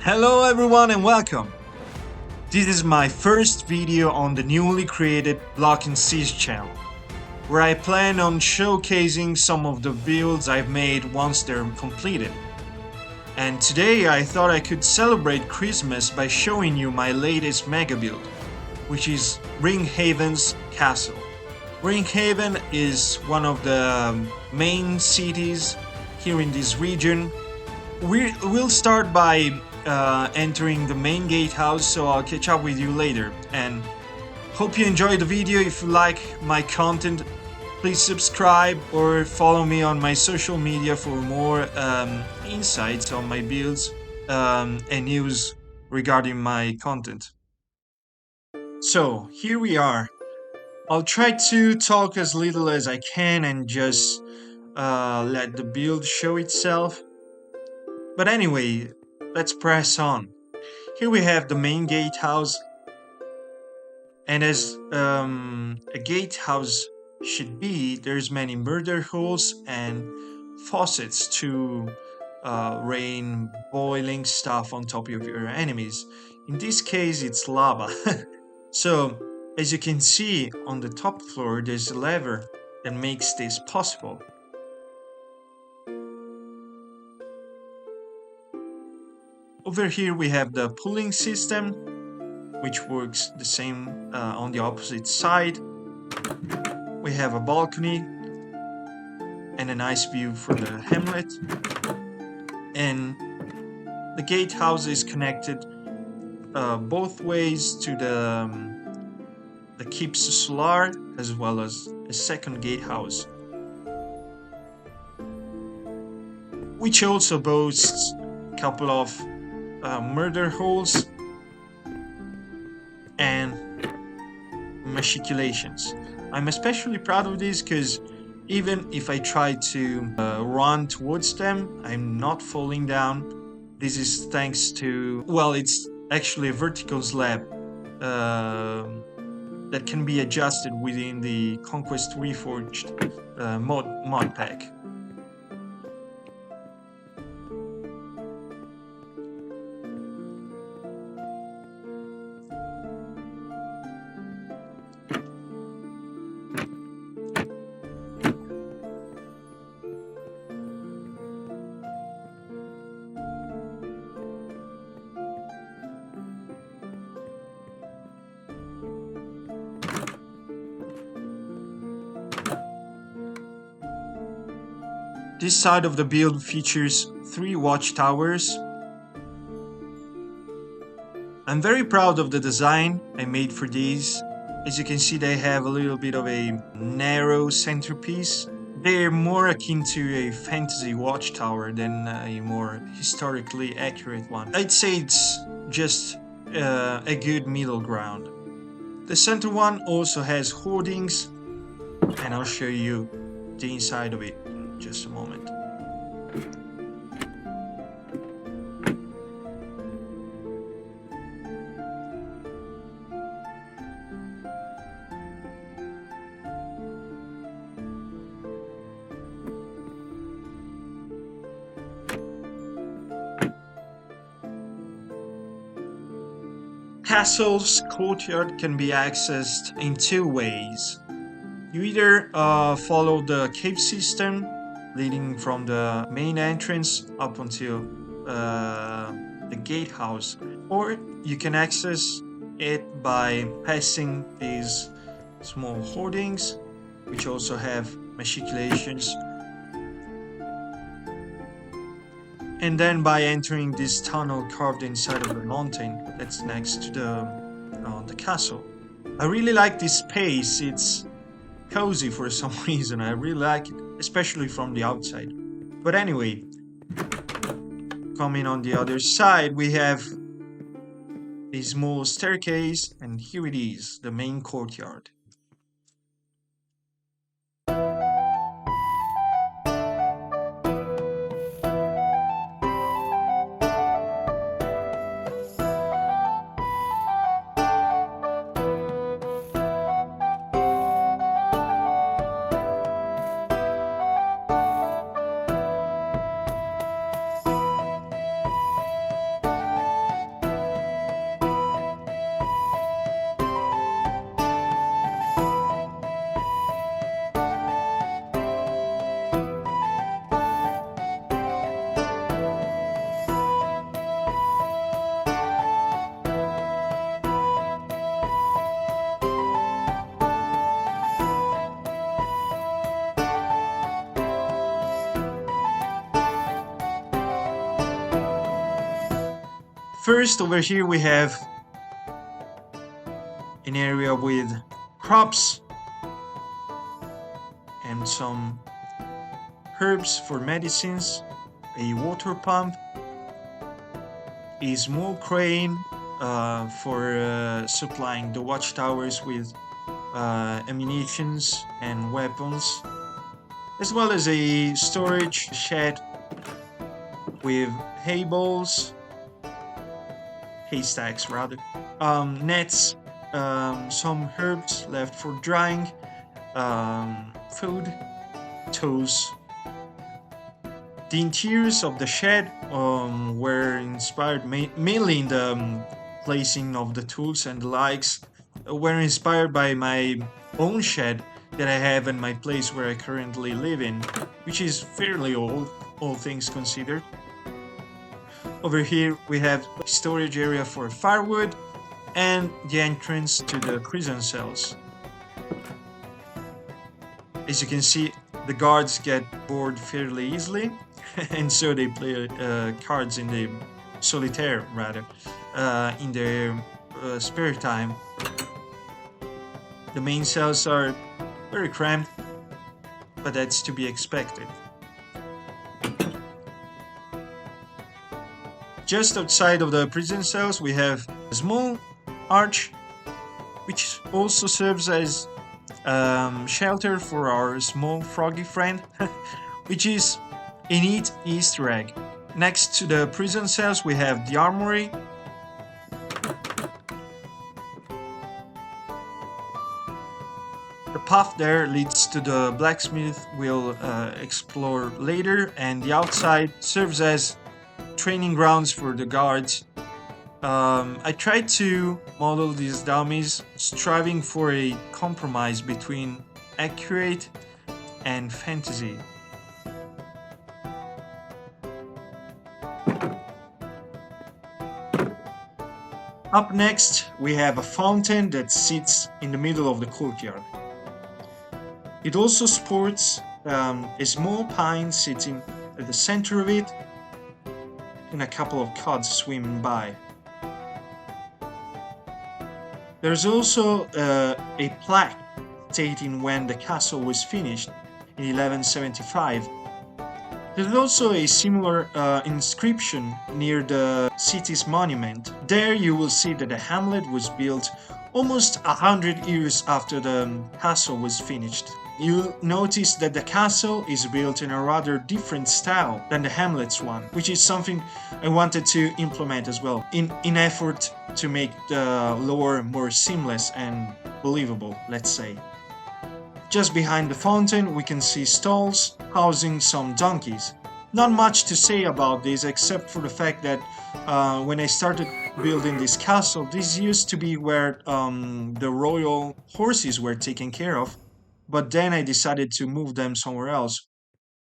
Hello everyone and welcome! This is my first video on the newly created Block&Siege channel, where I plan on showcasing some of the builds I've made once they're completed. And today I thought I could celebrate Christmas by showing you my latest mega build, which is Ringhaven's castle. Ringhaven is one of the main cities here in this region. We'll start by entering the main gatehouse, so I'll catch up with you later, and hope you enjoyed the video. If you like my content, please subscribe or follow me on my social media for more insights on my builds and news regarding my content. So here we are. I'll try to talk as little as I can and just let the build show itself. But anyway, let's press on. Here we have the main gatehouse, and as a gatehouse should be, there's many murder holes and faucets to rain boiling stuff on top of your enemies. In this case, it's lava. So, as you can see on the top floor, there's a lever that makes this possible. Over here we have the pulling system, which works the same on the opposite side. We have a balcony and a nice view for the hamlet. And the gatehouse is connected both ways to the keeps solar as well as a second gatehouse, which also boasts a couple of murder holes and machiculations. I'm especially proud of this because even if I try to run towards them, I'm not falling down. This is thanks to, well, it's actually a vertical slab that can be adjusted within the Conquest Reforged mod pack. This side of the build features 3 watchtowers. I'm very proud of the design I made for these. As you can see, they have a little bit of a narrow centerpiece. They're more akin to a fantasy watchtower than a more historically accurate one. I'd say it's just a good middle ground. The center one also has hoardings, and I'll show you the inside of it in just a moment. Castle's courtyard can be accessed in 2 ways. You either follow the cave system leading from the main entrance up until the gatehouse, or you can access it by passing these small hoardings, which also have machiculations, and then by entering this tunnel carved inside of the mountain that's next to the castle. I really like this space. It's cozy for some reason. I really like it, especially from the outside. But anyway, coming on the other side, we have a small staircase, and here it is, the main courtyard. First, over here we have an area with crops and some herbs for medicines, a water pump, a small crane for supplying the watchtowers with ammunitions and weapons, as well as a storage shed with hay bales, haystacks rather, nets, some herbs left for drying, food, tools. The interiors of the shed were inspired mainly in the placing of the tools and the likes, were inspired by my own shed that I have in my place where I currently live in, which is fairly old, all things considered. Over here we have a storage area for firewood and the entrance to the prison cells. As you can see, the guards get bored fairly easily, and so they play cards in the solitaire, rather, in their spare time. The main cells are very cramped, but that's to be expected. Just outside of the prison cells, we have a small arch, which also serves as shelter for our small froggy friend, which is a neat Easter egg. Next to the prison cells we have the armory. The path there leads to the blacksmith we'll explore later, and the outside serves as training grounds for the guards. I tried to model these dummies, striving for a compromise between accurate and fantasy. Up next, we have a fountain that sits in the middle of the courtyard. It also sports a small pine sitting at the center of it, and a couple of cods swimming by. There's also a plaque stating when the castle was finished in 1175. There's also a similar inscription near the city's monument. There you will see that the hamlet was built almost 100 years after the castle was finished. You'll notice that the castle is built in a rather different style than the hamlet's one, which is something I wanted to implement as well, in effort to make the lore more seamless and believable, let's say. Just behind the fountain we can see stalls housing some donkeys. Not much to say about this except for the fact that when I started building this castle, this used to be where the royal horses were taken care of, but then I decided to move them somewhere else.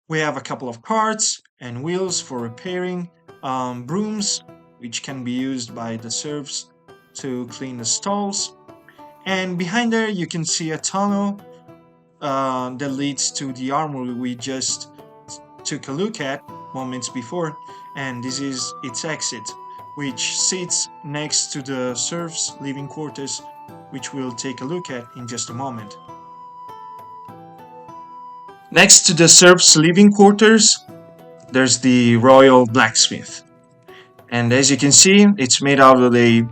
We have a couple of carts and wheels for repairing, brooms which can be used by the serfs to clean the stalls, and behind there you can see a tunnel that leads to the armory we just took a look at moments before, and this is its exit, which sits next to the serfs' living quarters, which we'll take a look at in just a moment. Next to the serfs' living quarters, there's the royal blacksmith. And as you can see, it's made out of a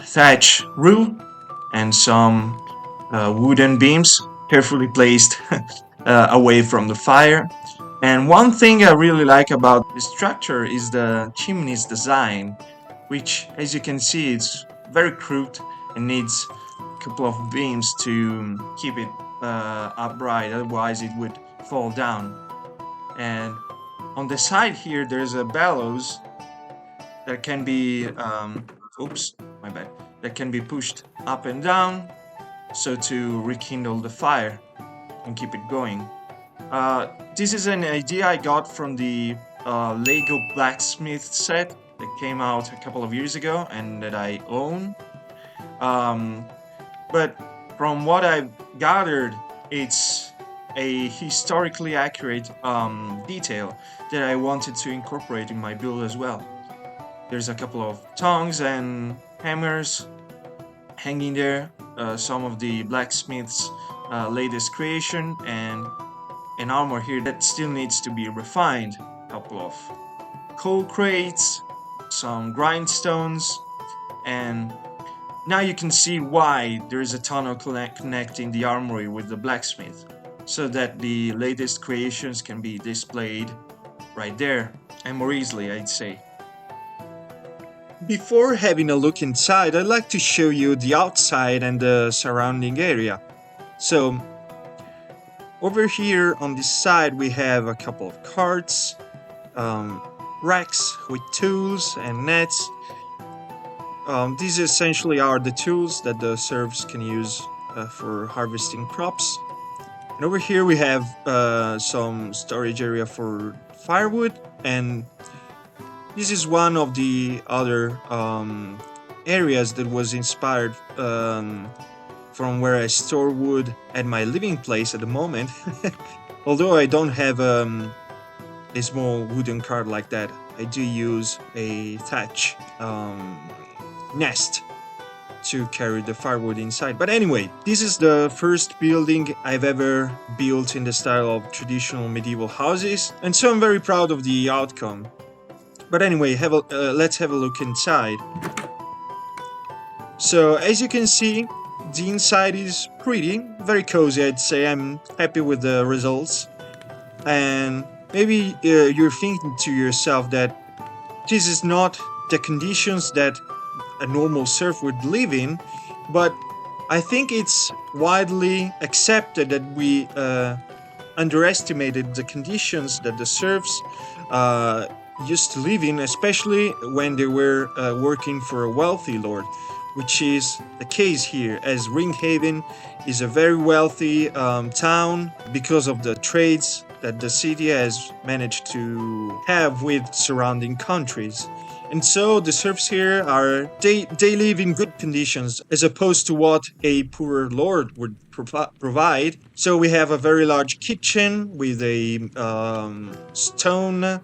thatch roof and some wooden beams carefully placed away from the fire. And one thing I really like about this structure is the chimney's design, which, as you can see, it's very crude and needs a couple of beams to keep it upright, otherwise it would fall down. And on the side here there's a bellows that can be that can be pushed up and down so to rekindle the fire and keep it going. This is an idea I got from the Lego blacksmith set that came out a couple of years ago and that I own. But from what I've gathered, it's a historically accurate detail that I wanted to incorporate in my build as well. There's a couple of tongs and hammers hanging there, some of the blacksmith's latest creation, and an armor here that still needs to be refined. A couple of coal crates, some grindstones, and now you can see why there is a tunnel connecting the armory with the blacksmith, so that the latest creations can be displayed right there, and more easily, I'd say. Before having a look inside, I'd like to show you the outside and the surrounding area. So, over here on this side we have a couple of carts, racks with tools and nets. These essentially are the tools that the serfs can use for harvesting crops. And over here we have some storage area for firewood, and this is one of the other areas that was inspired from where I store wood at my living place at the moment. Although I don't have a small wooden cart like that, I do use a thatch nest to carry the firewood inside. But anyway, this is the first building I've ever built in the style of traditional medieval houses, and so I'm very proud of the outcome. But anyway, let's have a look inside. So as you can see, the inside is pretty, very cozy, I'd say. I'm happy with the results. And maybe you're thinking to yourself that this is not the conditions that a normal serf would live in, but I think it's widely accepted that we underestimated the conditions that the serfs used to live in, especially when they were working for a wealthy lord, which is the case here, as Ringhaven is a very wealthy town because of the trades that the city has managed to have with surrounding countries. And so the serfs here they live in good conditions as opposed to what a poorer lord would provide. So we have a very large kitchen with a stone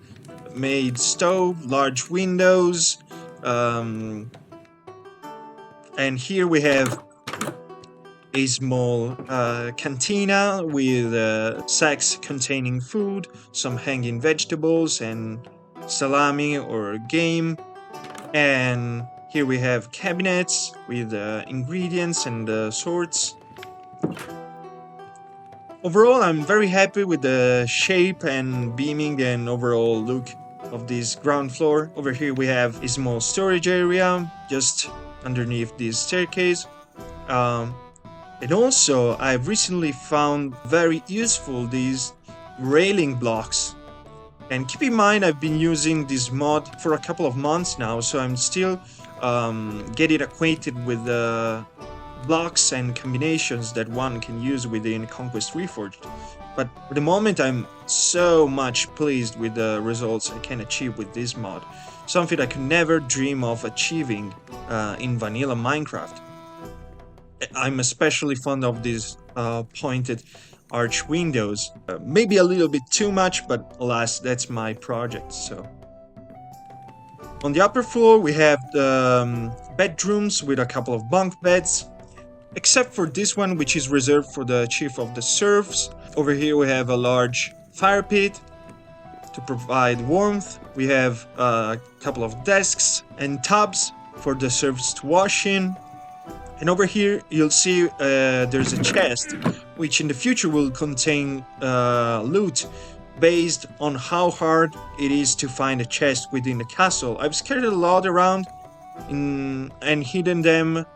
made stove, large windows, and here we have a small cantina with sacks containing food, some hanging vegetables and salami or game, and here we have cabinets with ingredients and sorts. Overall, I'm very happy with the shape and beaming and overall look of this ground floor. Over here we have a small storage area just underneath this staircase. And also, I've recently found very useful these railing blocks. And keep in mind, I've been using this mod for a couple of months now, so I'm still getting acquainted with the blocks and combinations that one can use within Conquest Reforged. But for the moment, I'm so much pleased with the results I can achieve with this mod. Something I could never dream of achieving in vanilla Minecraft. I'm especially fond of these pointed arch windows. Maybe a little bit too much, but alas, that's my project, so. On the upper floor we have the bedrooms with a couple of bunk beds, except for this one, which is reserved for the chief of the serfs. Over here we have a large fire pit to provide warmth. We have a couple of desks and tubs for the serfs to wash in. And over here you'll see there's a chest, which in the future will contain loot based on how hard it is to find a chest within the castle. I've scattered a lot around and hidden them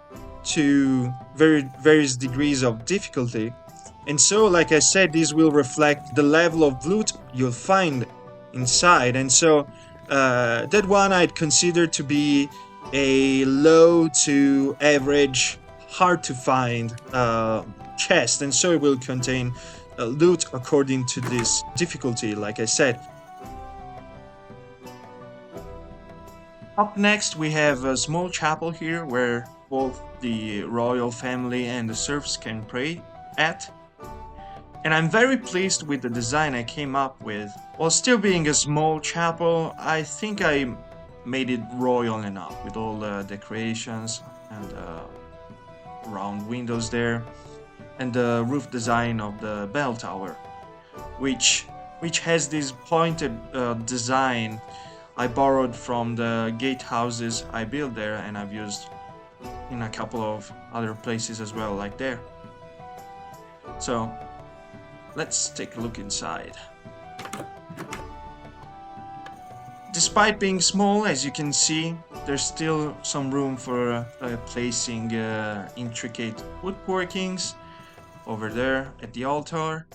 to various degrees of difficulty. And so, like I said, this will reflect the level of loot you'll find inside. And so that one I'd consider to be a low to average, hard to find chest, and so it will contain loot according to this difficulty, like I said. Up next we have a small chapel here where both the royal family and the serfs can pray at. And I'm very pleased with the design I came up with. While still being a small chapel, I think I made it royal enough with all the decorations and round windows there, and the roof design of the bell tower, which has this pointed design I borrowed from the gatehouses I built there, and I've used in a couple of other places as well, like there. So let's take a look inside. Despite being small, as you can see, there's still some room for placing intricate woodworkings over there at the altar,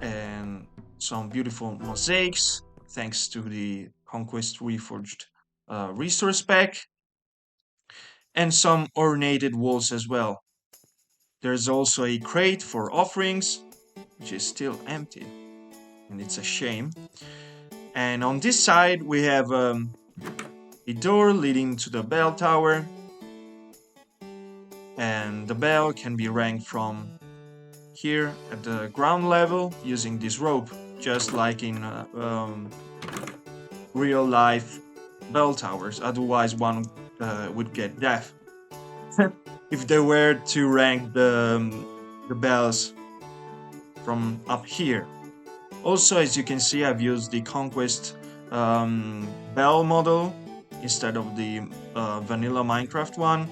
and some beautiful mosaics thanks to the Conquest Reforged resource pack, and some ornated walls as well. There's also a crate for offerings, which is still empty, and it's a shame. And on this side we have a door leading to the bell tower, and the bell can be rang from here at the ground level using this rope, just like in real life bell towers. Otherwise one would get deaf if they were to rank the bells from up here. Also, as you can see, I've used the Conquest bell model instead of the vanilla Minecraft one,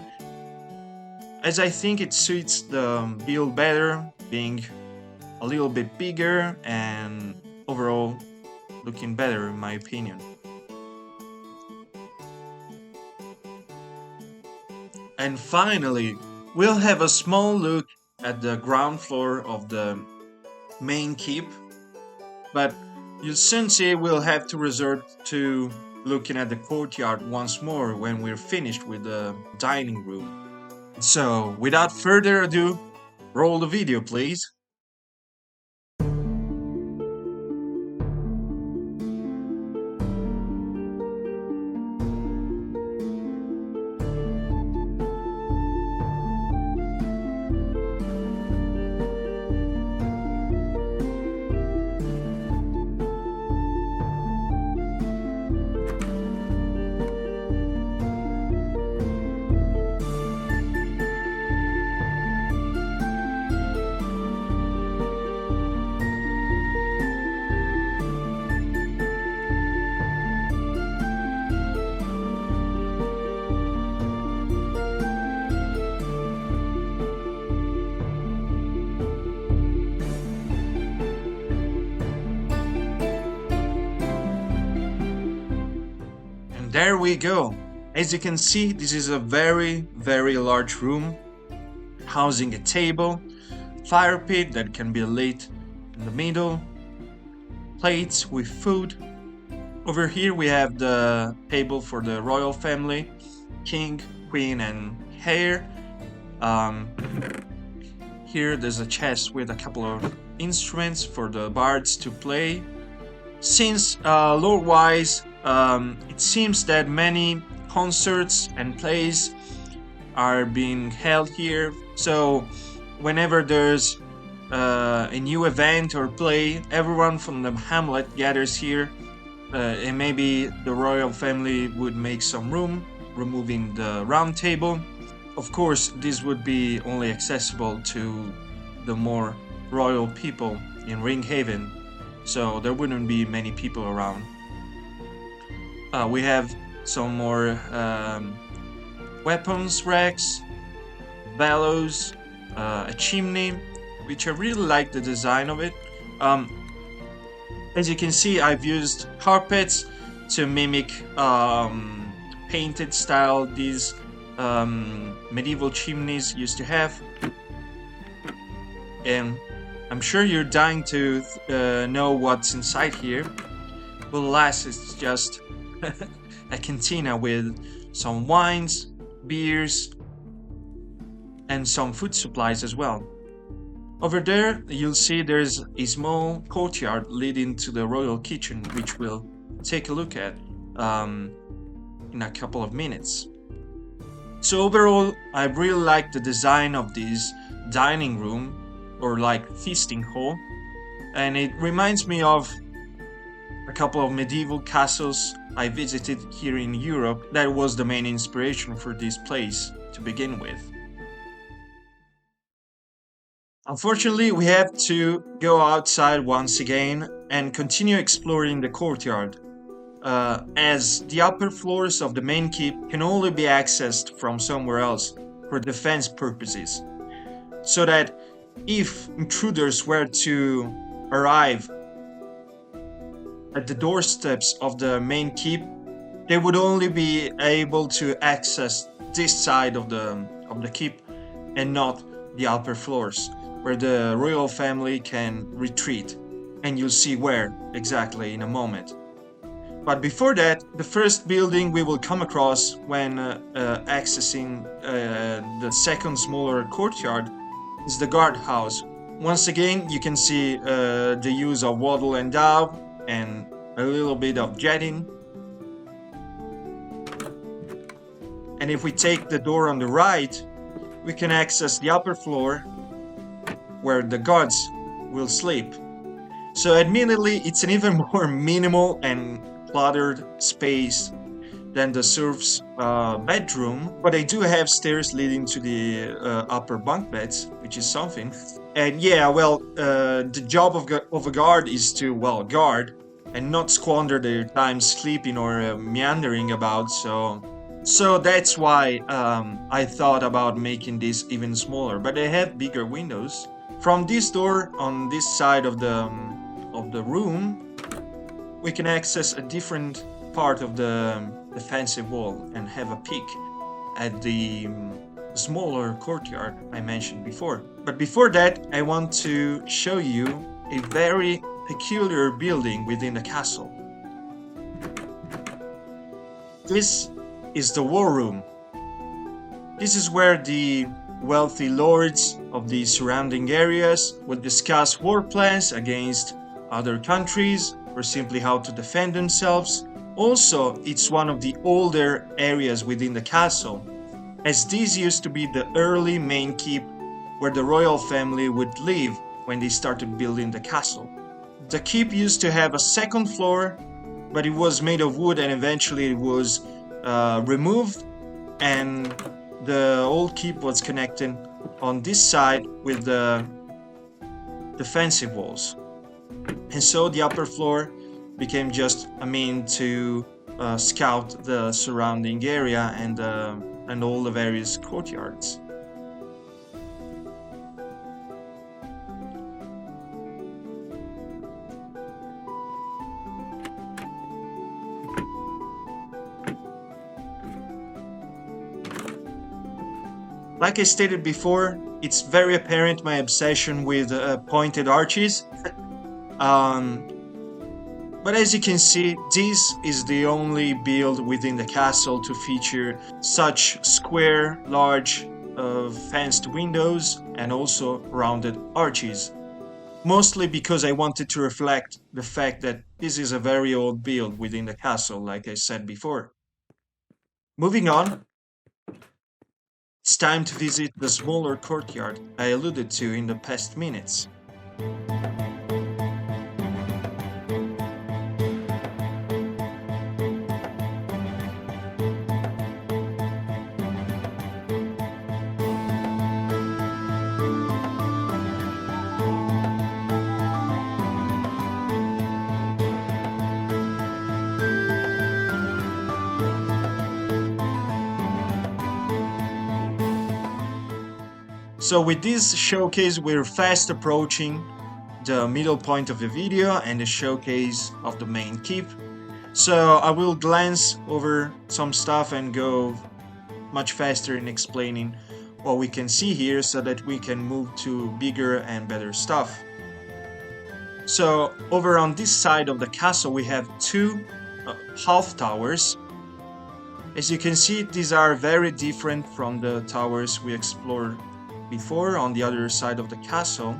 as I think it suits the build better, being a little bit bigger and overall looking better in my opinion. And finally, we'll have a small look at the ground floor of the main keep, but you'll soon see we'll have to resort to looking at the courtyard once more when we're finished with the dining room. So, without further ado, roll the video please. There we go. As you can see, this is a very large room, housing a table, fire pit that can be lit in the middle, plates with food. Over here we have the table for the royal family, king, queen and heir. Here there's a chest with a couple of instruments for the bards to play. Since lore-wise, it seems that many concerts and plays are being held here, so whenever there's a new event or play, everyone from the hamlet gathers here, and maybe the royal family would make some room, removing the round table. Of course, this would be only accessible to the more royal people in Ringhaven, so there wouldn't be many people around. We have some more weapons racks, bellows, a chimney, which I really like the design of it. As you can see, I've used carpets to mimic painted style these medieval chimneys used to have. And I'm sure you're dying to know what's inside here. Well, alas, it's just a cantina with some wines, beers, and some food supplies as well. Over there, you'll see there's a small courtyard leading to the royal kitchen, which we'll take a look at in a couple of minutes. So overall, I really like the design of this dining room, or like feasting hall, and it reminds me of a couple of medieval castles I visited here in Europe that was the main inspiration for this place to begin with. Unfortunately, we have to go outside once again and continue exploring the courtyard, as the upper floors of the main keep can only be accessed from somewhere else for defense purposes, so that if intruders were to arrive at the doorsteps of the main keep, they would only be able to access this side of the keep and not the upper floors, where the royal family can retreat, and you'll see where exactly in a moment. But before that, the first building we will come across when accessing the second smaller courtyard is the guardhouse. Once again, you can see the use of wattle and dove and a little bit of jetting. And if we take the door on the right, we can access the upper floor where the guards will sleep. So admittedly, it's an even more minimal and cluttered space than the serf's bedroom, but they do have stairs leading to the upper bunk beds, which is something. And yeah, well, the job of a guard is to, well, guard and not squander their time sleeping or meandering about, so that's why I thought about making this even smaller, but they have bigger windows. From this door on this side of the room, we can access a different part of the defensive wall and have a peek at the smaller courtyard I mentioned before. But before that, I want to show you a very peculiar building within the castle. This is the war room. This is where the wealthy lords of the surrounding areas would discuss war plans against other countries or simply how to defend themselves. Also, it's one of the older areas within the castle, as this used to be the early main keep where the royal family would live when they started building the castle. The keep used to have a second floor, but it was made of wood and eventually it was removed, and the old keep was connected on this side with the defensive walls. And so the upper floor became just a mean to scout the surrounding area and all the various courtyards. Like I stated before, it's very apparent my obsession with pointed arches. But as you can see, this is the only build within the castle to feature such square, large, fenced windows and also rounded arches. Mostly because I wanted to reflect the fact that this is a very old build within the castle, like I said before. Moving on, it's time to visit the smaller courtyard I alluded to in the past minutes. So with this showcase, we're fast approaching the middle point of the video and the showcase of the main keep. So I will glance over some stuff and go much faster in explaining what we can see here so that we can move to bigger and better stuff. So over on this side of the castle we have two half towers. As you can see, these are very different from the towers we explored before on the other side of the castle.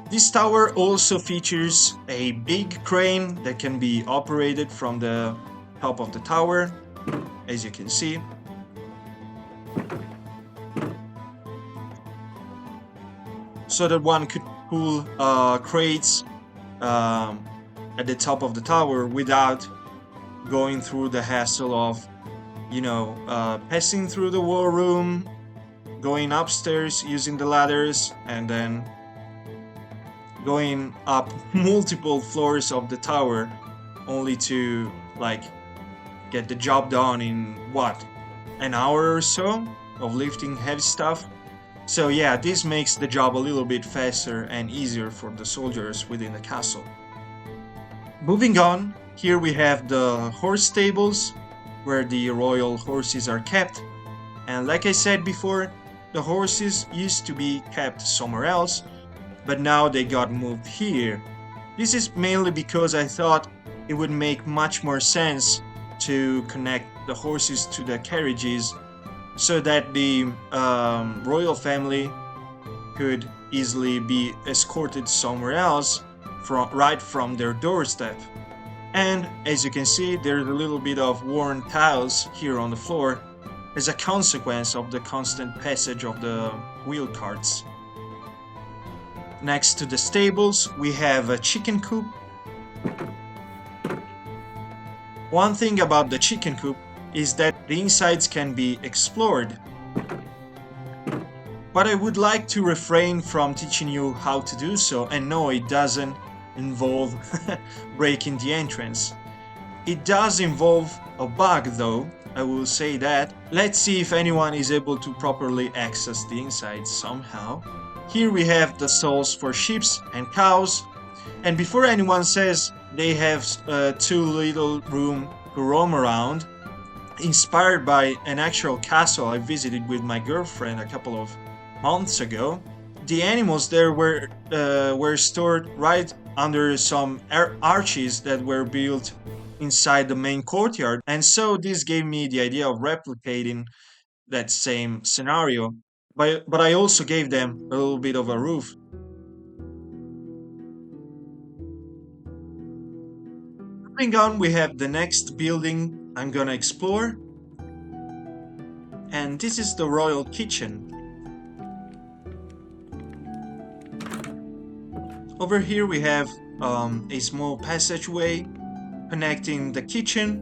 This tower also features a big crane that can be operated from the top of the tower. as you can see. So that one could pull crates at the top of the tower without going through the hassle of, passing through the war room, going upstairs using the ladders, and then going up multiple floors of the tower only to get the job done in what, an hour or so of lifting heavy stuff. So yeah, this makes the job a little bit faster and easier for the soldiers within the castle. Moving on, here we have the horse stables where the royal horses are kept, and like I said before, the horses used to be kept somewhere else, but now they got moved here. This is mainly because I thought it would make much more sense to connect the horses to the carriages so that the royal family could easily be escorted somewhere else right from their doorstep. And as you can see, there's a little bit of worn tiles here on the floor as a consequence of the constant passage of the wheel carts. Next to the stables, we have a chicken coop. One thing about the chicken coop is that the insides can be explored. But I would like to refrain from teaching you how to do so, and no, it doesn't involve breaking the entrance. It does involve a bug though, I will say that. Let's see if anyone is able to properly access the inside somehow. Here we have the stalls for sheep and cows, and before anyone says they have too little room to roam around, inspired by an actual castle I visited with my girlfriend a couple of months ago, the animals there were stored right under some arches that were built inside the main courtyard, and so this gave me the idea of replicating that same scenario, but I also gave them a little bit of a roof. Moving on, we have the next building I'm gonna explore, and this is the royal kitchen. Over here we have a small passageway connecting the kitchen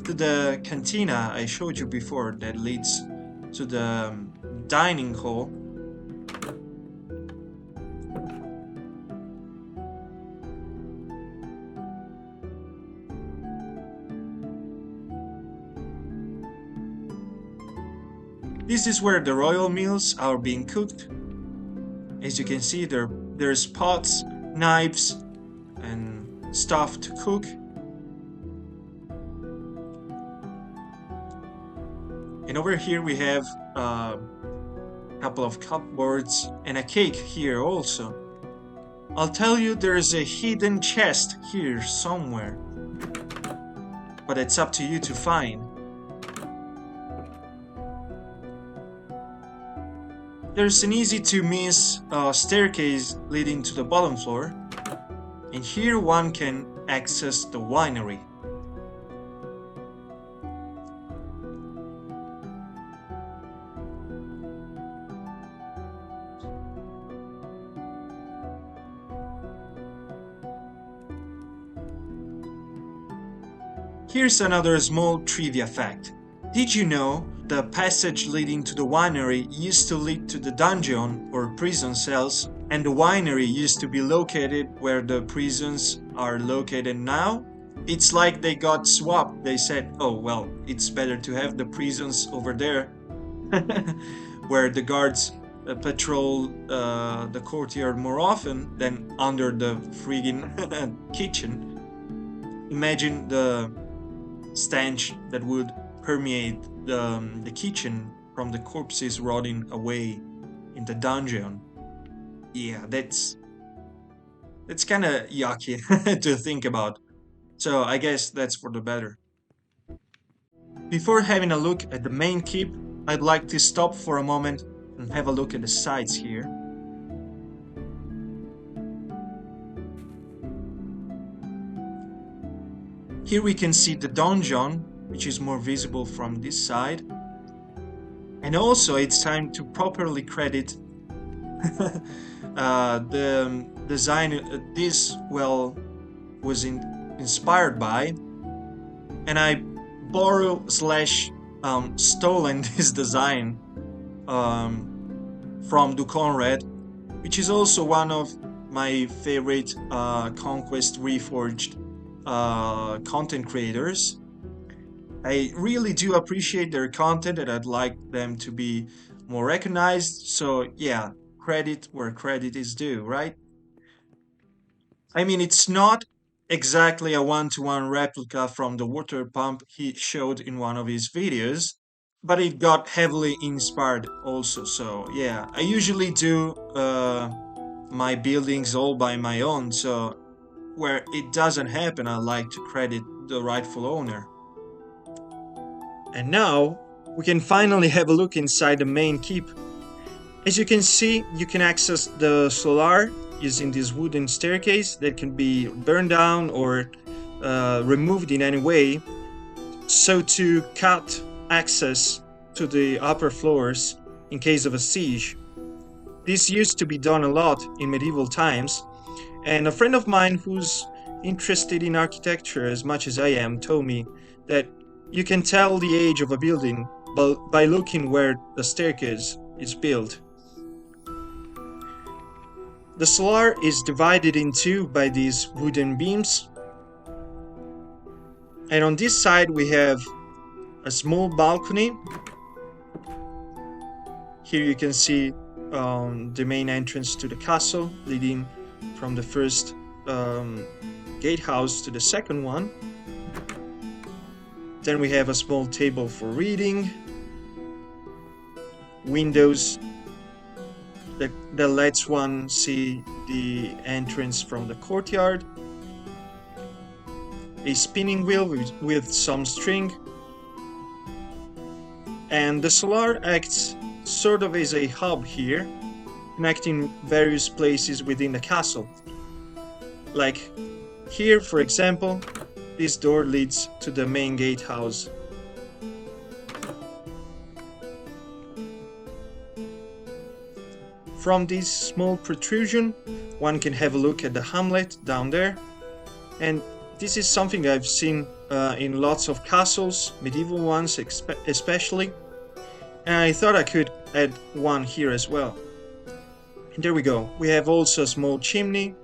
to the cantina I showed you before that leads to the dining hall. This is where the royal meals are being cooked. As you can see, there's pots, knives, and stuff to cook. And over here we have a couple of cupboards and a cake here also. I'll tell you, there's a hidden chest here somewhere, but it's up to you to find. There's an easy to miss staircase leading to the bottom floor, and here one can access the winery. Here's another small trivia fact. Did you know the passage leading to the winery used to lead to the dungeon or prison cells, and the winery used to be located where the prisons are located now? It's like they got swapped. They said, oh well, it's better to have the prisons over there where the guards patrol the courtyard more often than under the friggin' kitchen. Imagine the stench that would permeate the kitchen from the corpses rotting away in the dungeon. Yeah, that's kind of yucky to think about. So I guess that's for the better. Before having a look at the main keep, I'd like to stop for a moment and have a look at the sides here. Here we can see the donjon which is more visible from this side. And also it's time to properly credit the design this was inspired by, and I borrow slash stolen this design from Conrad, which is also one of my favorite Conquest Reforged content creators. I really do appreciate their content and I'd like them to be more recognized. So yeah, credit where credit is due, right? I mean, it's not exactly a one-to-one replica from the water pump he showed in one of his videos, but it got heavily inspired also. So yeah, I usually do my buildings all by my own, so where it doesn't happen, I like to credit the rightful owner. And now we can finally have a look inside the main keep. As you can see, you can access the solar using this wooden staircase that can be burned down or removed in any way, so to cut access to the upper floors in case of a siege. This used to be done a lot in medieval times, and a friend of mine who's interested in architecture as much as I am told me that you can tell the age of a building by looking where the staircase is built. The solar is divided in two by these wooden beams, and on this side we have a small balcony. Here you can see the main entrance to the castle, leading from the first gatehouse to the second one. Then we have a small table for reading, windows that lets one see the entrance from the courtyard, a spinning wheel with some string, and the solar acts sort of as a hub here, connecting various places within the castle. Like here, for example, this door leads to the main gatehouse. From this small protrusion, one can have a look at the hamlet down there, and this is something I've seen in lots of castles, medieval ones especially, and I thought I could add one here as well. And there we go. We have also a small chimney,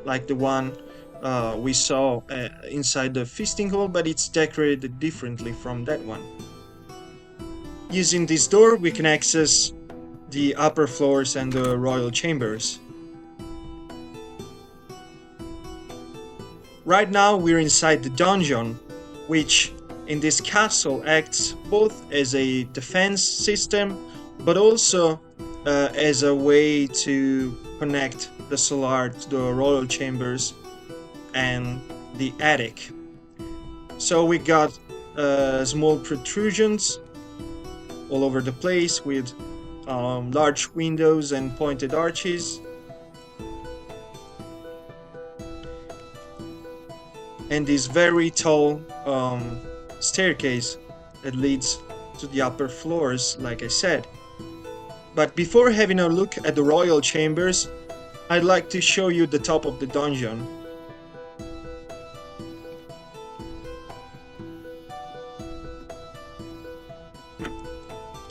like the one we saw inside the feasting hall, but it's decorated differently from that one. Using this door, we can access the upper floors and the royal chambers. Right now we're inside the dungeon, which in this castle acts both as a defense system, but also as a way to connect the solar to the royal chambers and the attic. So we got small protrusions all over the place with large windows and pointed arches, and this very tall staircase that leads to the upper floors, like I said. But before having a look at the royal chambers, I'd like to show you the top of the dungeon.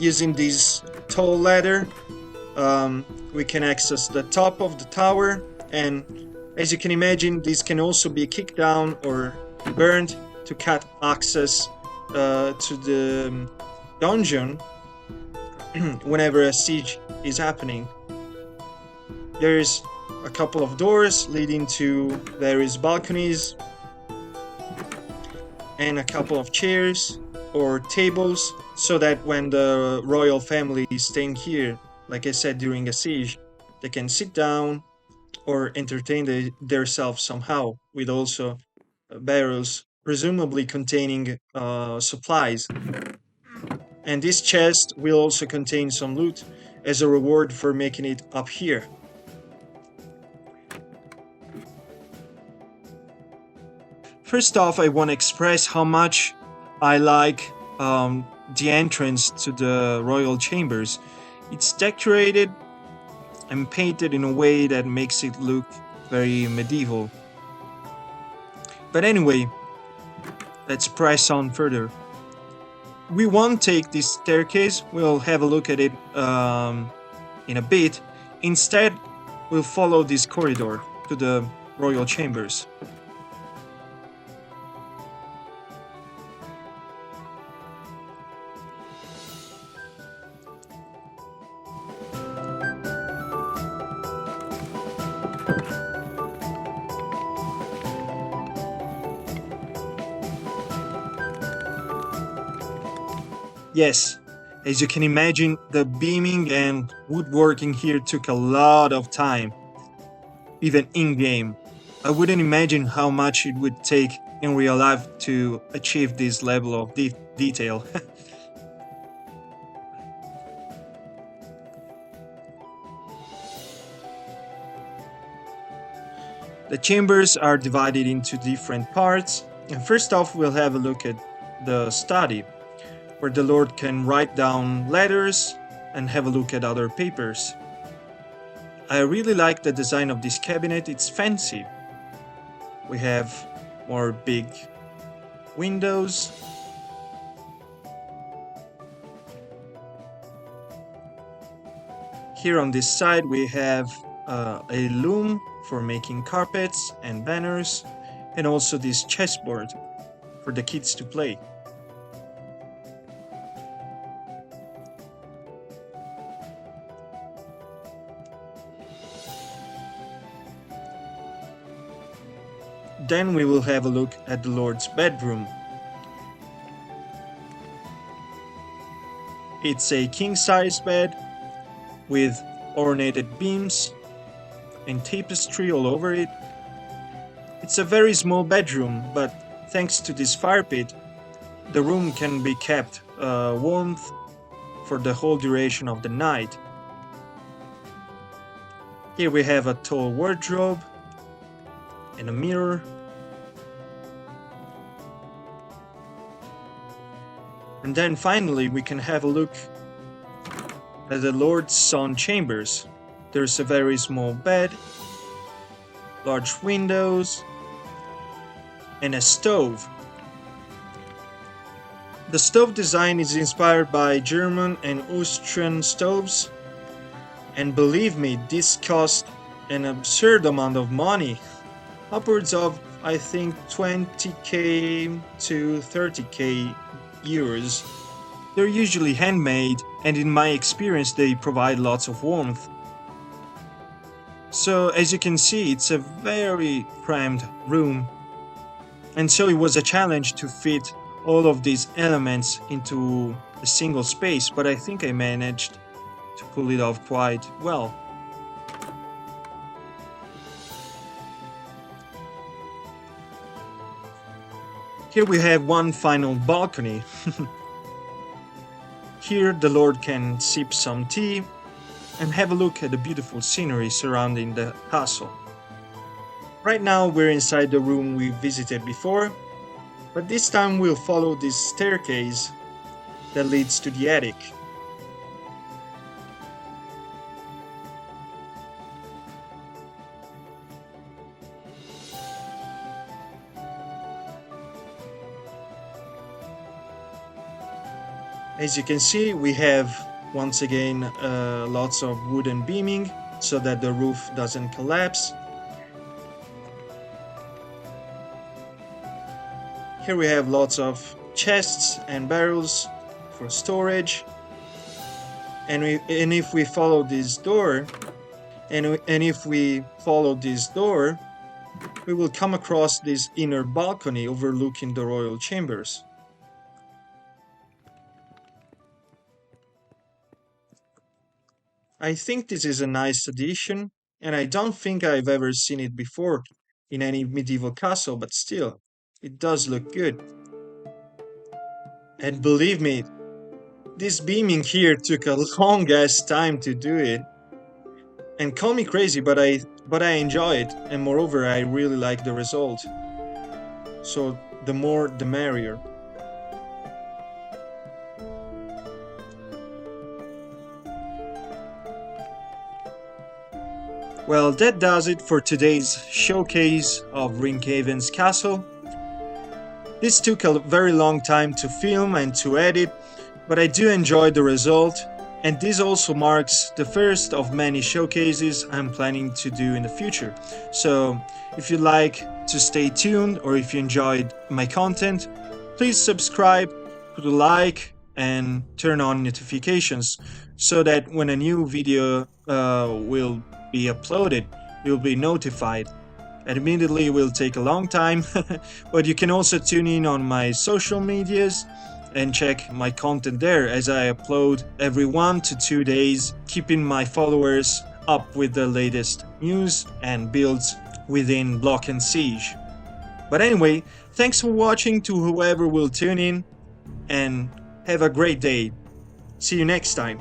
Using this tall ladder, we can access the top of the tower, and as you can imagine, this can also be kicked down or burned to cut access to the dungeon whenever a siege is happening. There's a couple of doors leading to various balconies and a couple of chairs or tables, so that when the royal family is staying here, like I said, during a siege, they can sit down or entertain themselves somehow, with also barrels presumably containing supplies. And this chest will also contain some loot as a reward for making it up here. First off, I want to express how much I like the entrance to the royal chambers. It's decorated and painted in a way that makes it look very medieval. But anyway, let's press on further. We won't take this staircase, we'll have a look at it in a bit. Instead, we'll follow this corridor to the royal chambers. Yes, as you can imagine, the beaming and woodworking here took a lot of time, even in-game. I wouldn't imagine how much it would take in real life to achieve this level of detail. The chambers are divided into different parts, and first off we'll have a look at the study, where the Lord can write down letters and have a look at other papers. I really like the design of this cabinet, it's fancy. We have more big windows. Here on this side we have a loom for making carpets and banners, and also this chessboard for the kids to play. Then we will have a look at the Lord's bedroom. It's a king-size bed with ornated beams and tapestry all over it. It's a very small bedroom, but thanks to this fire pit, the room can be kept warm for the whole duration of the night. Here we have a tall wardrobe and a mirror. And then finally we can have a look at the Lord's Son chambers. There's a very small bed, large windows, and a stove. The stove design is inspired by German and Austrian stoves, and believe me, this cost an absurd amount of money, upwards of I think 20k to 30k euros. They're usually handmade, and in my experience they provide lots of warmth. So as you can see, it's a very cramped room, and so it was a challenge to fit all of these elements into a single space, but I think I managed to pull it off quite well. Here we have one final balcony. Here the Lord can sip some tea and have a look at the beautiful scenery surrounding the castle. Right now we're inside the room we visited before, but this time we'll follow this staircase that leads to the attic. As you can see, we have once again lots of wooden beaming so that the roof doesn't collapse. Here we have lots of chests and barrels for storage. And if we follow this door, we will come across this inner balcony overlooking the royal chambers. I think this is a nice addition, and I don't think I've ever seen it before in any medieval castle, but still, it does look good. And believe me, this beaming here took a long ass time to do it. And call me crazy, but I enjoy it, and moreover I really like the result. So the more the merrier. Well, that does it for today's showcase of Ringhaven's castle. This took a very long time to film and to edit, but I do enjoy the result, and this also marks the first of many showcases I'm planning to do in the future. So if you'd like to stay tuned or if you enjoyed my content, please subscribe, put a like and turn on notifications so that when a new video will be uploaded, you'll be notified. Admittedly, it will take a long time, but you can also tune in on my social medias and check my content there as I upload every 1 to 2 days, keeping my followers up with the latest news and builds within Block&Siege. But anyway, thanks for watching to whoever will tune in, and have a great day. See you next time.